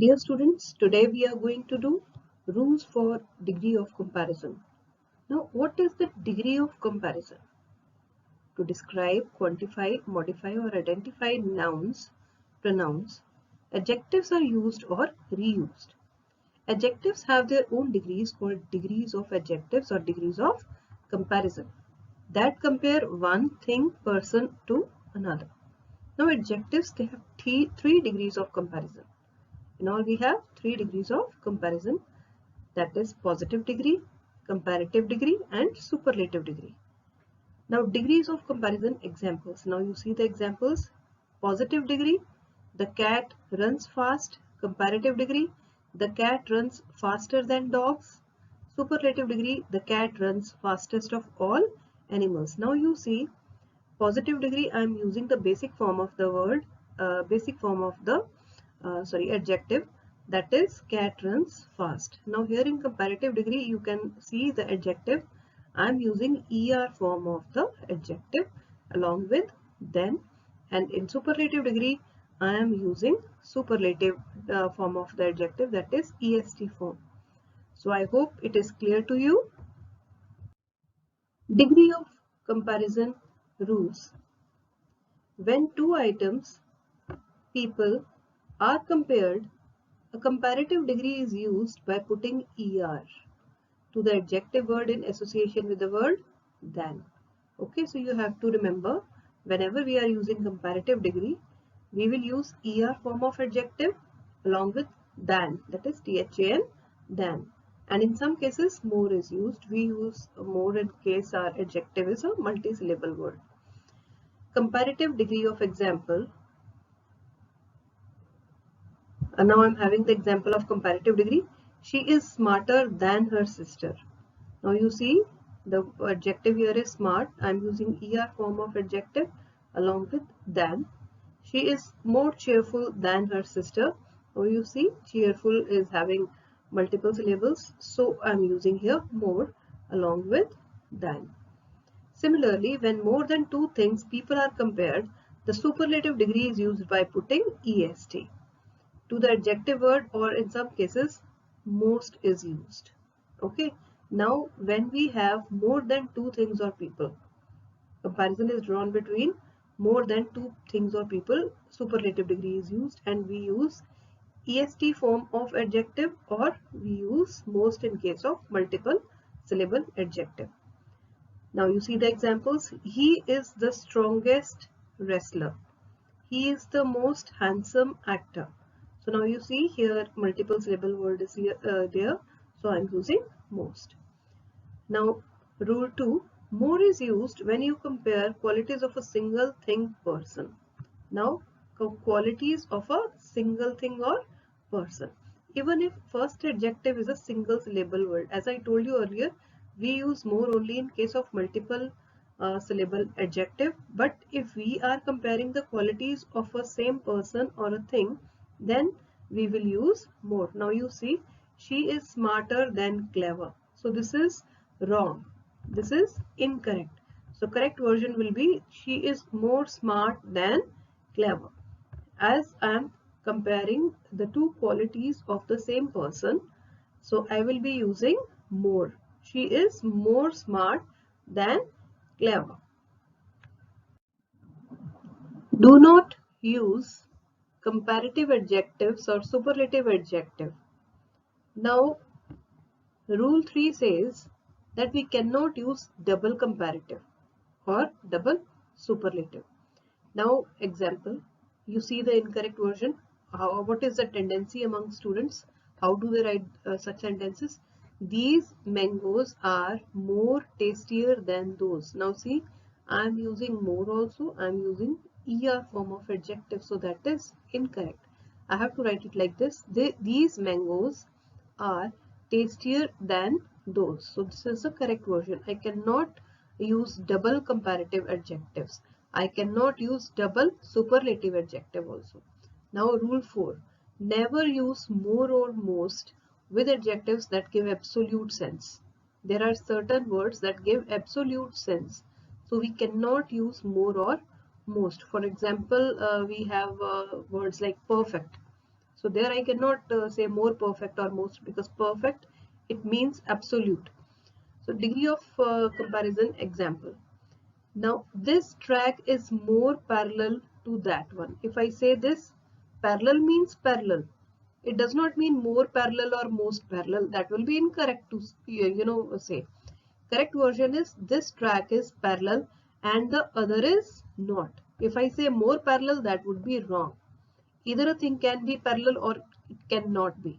Dear students, today we are going to do rules for degree of comparison. Now, what is the degree of comparison? To describe, quantify, modify or identify nouns, pronouns, adjectives are used or reused. Adjectives have their own degrees called degrees of adjectives or degrees of comparison that compare one thing, person to another. Now, adjectives, they have three degrees of comparison. In all, we have 3 degrees of comparison, that is positive degree, comparative degree and superlative degree. Now, degrees of comparison examples. Now you see the examples. Positive degree, the cat runs fast. Comparative degree, the cat runs faster than dogs. Superlative degree, the cat runs fastest of all animals. Now you see, positive degree, I am using the basic form of the word, adjective, that is cat runs fast. Now here in comparative degree you can see the adjective. I am using er form of the adjective along with then, and in superlative degree I am using superlative form of the adjective, that is est form. So I hope it is clear to you. Degree of comparison rules. When two items, people, are compared, a comparative degree is used by putting er to the adjective word in association with the word than. Okay, so you have to remember, whenever we are using comparative degree, we will use er form of adjective along with than, that is than, than. And in some cases more is used. We use more in case our adjective is a multisyllable word. Comparative degree of example. And now I'm having the example of comparative degree. She is smarter than her sister. Now you see the adjective here is smart. I'm using er form of adjective along with than. She is more cheerful than her sister. Now you see cheerful is having multiple syllables, so I'm using here more along with than. Similarly, when more than two things, people are compared, the superlative degree is used by putting est to the adjective word, or in some cases most is used. Okay, now when we have more than two things or people, comparison is drawn between more than two things or people, superlative degree is used, and we use est form of adjective, or we use most in case of multiple syllable adjective. Now you see the examples. He is the strongest wrestler. He is the most handsome actor. So now you see here multiple syllable word is here, there. So I am using most. Now rule 2. More is used when you compare qualities of a single thing, person. Now qualities of a single thing or person. Even if first adjective is a single syllable word, as I told you earlier, we use more only in case of multiple syllable adjective. But if we are comparing the qualities of a same person or a thing, then we will use more. Now you see, she is smarter than clever. So this is wrong. This is incorrect. So correct version will be, she is more smart than clever. As I am comparing the two qualities of the same person, so I will be using more. She is more smart than clever. Do not use comparative adjectives or superlative adjective. Now, rule 3 says that we cannot use double comparative or double superlative. Now, example, you see the incorrect version. What is the tendency among students? How do they write such sentences? These mangoes are more tastier than those. Now see, I am using more also. I am using er form of adjective, so that is incorrect. I have to write it like this. These mangoes are tastier than those. So this is the correct version. I cannot use double comparative adjectives. I cannot use double superlative adjective also. Now rule 4. Never use more or most with adjectives that give absolute sense. There are certain words that give absolute sense. So we cannot use more or most. For example, we have words like perfect. So there I cannot say more perfect or most, because perfect, it means absolute. So degree of comparison example. Now this track is more parallel to that one. If I say this, parallel means parallel. It does not mean more parallel or most parallel. That will be incorrect to say. Correct version is this track is parallel and the other is not. If I say more parallel, that would be wrong. Either a thing can be parallel or it cannot be.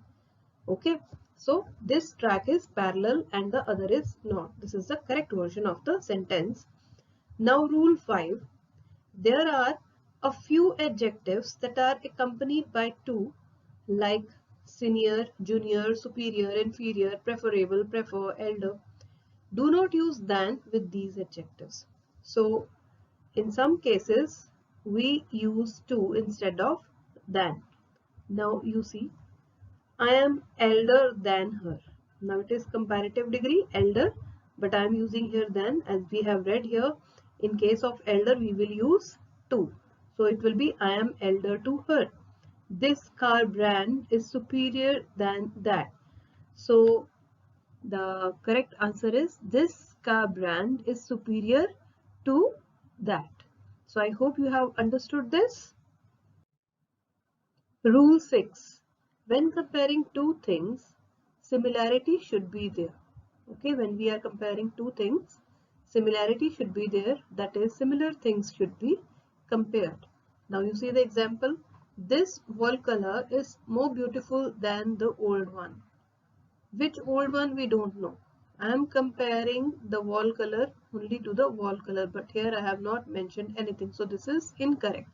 Okay. So this track is parallel and the other is not. This is the correct version of the sentence. Now rule 5. There are a few adjectives that are accompanied by to, like senior, junior, superior, inferior, preferable, prefer, elder. Do not use than with these adjectives. So in some cases we use to instead of than. Now you see, I am elder than her. Now it is comparative degree elder, but I am using here than, as we have read here. In case of elder we will use to. So it will be I am elder to her. This car brand is superior than that. So the correct answer is this car brand is superior to that. So I hope you have understood this. Rule 6. When comparing two things, similarity should be there. Okay, when we are comparing two things, similarity should be there. That is, similar things should be compared. Now you see the example. This wall color is more beautiful than the old one. Which old one we don't know. I am comparing the wall color only to the wall color, but here I have not mentioned anything. So this is incorrect.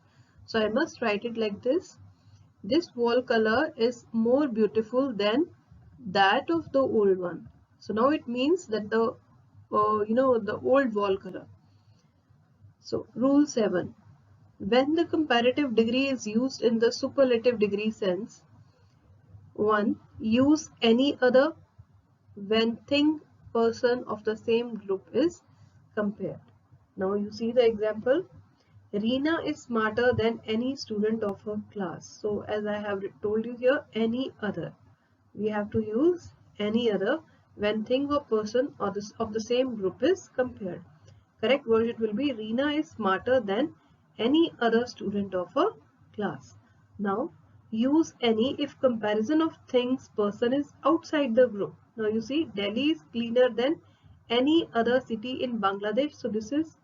So I must write it like this. This wall color is more beautiful than that of the old one. So now it means that the the old wall color. So rule 7. When the comparative degree is used in the superlative degree sense, 1. Use any other when thing, person of the same group is compared. Now you see the example. Reena is smarter than any student of her class. So as I have told you here, any other. We have to use any other when thing or person or this of the same group is compared. Correct version will be Reena is smarter than any other student of her class. Now use any if comparison of things, person is outside the group. Now you see Delhi is cleaner than any other city in Bangladesh. So this is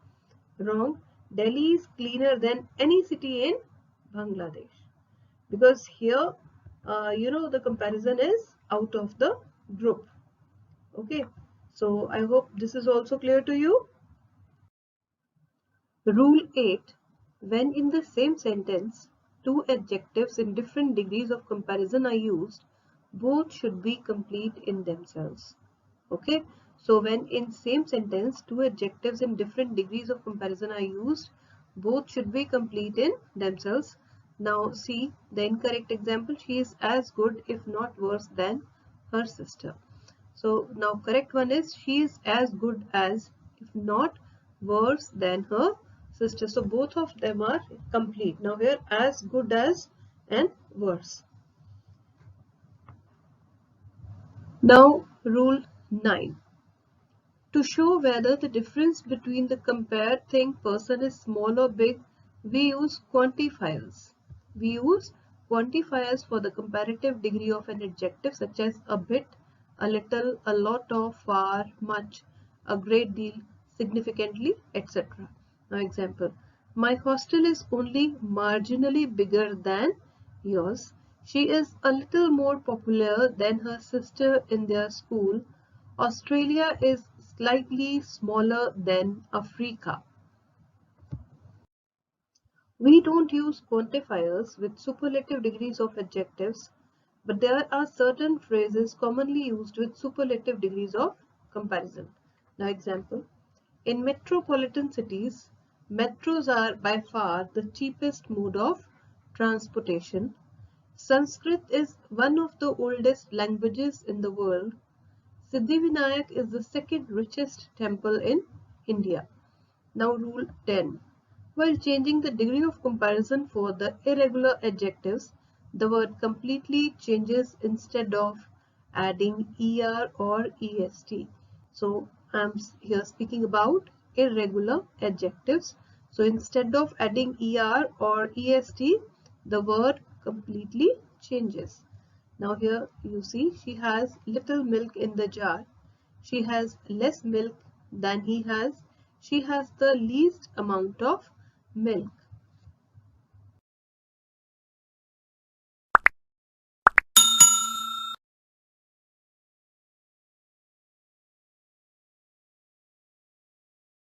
wrong. Delhi is cleaner than any city in Bangladesh, because here the comparison is out of the group. Okay, so I hope this is also clear to you. Rule 8. When in the same sentence two adjectives in different degrees of comparison are used, both should be complete in themselves. Okay, so when in same sentence two adjectives in different degrees of comparison are used, both should be complete in themselves. Now see the incorrect example. She is as good if not worse than her sister. So now correct one is she is as good as if not worse than her sister. So both of them are complete. Now here as good as and worse. Now rule 9. To show whether the difference between the compared thing person is small or big, we use quantifiers. We use quantifiers for the comparative degree of an adjective such as a bit, a little, a lot of, far, much, a great deal, significantly, etc. Now example, my hostel is only marginally bigger than yours. She is a little more popular than her sister in their school. Australia is slightly smaller than Africa. We don't use quantifiers with superlative degrees of adjectives, but there are certain phrases commonly used with superlative degrees of comparison. Now example, in metropolitan cities, metros are by far the cheapest mode of transportation. Sanskrit is one of the oldest languages in the world. Siddhivinayak is the second richest temple in India. Now rule 10. While changing the degree of comparison for the irregular adjectives, the word completely changes instead of adding er or est. So I'm here speaking about irregular adjectives. So instead of adding er or est, the word completely changes. Now here you see she has little milk in the jar. She has less milk than he has. She has the least amount of milk.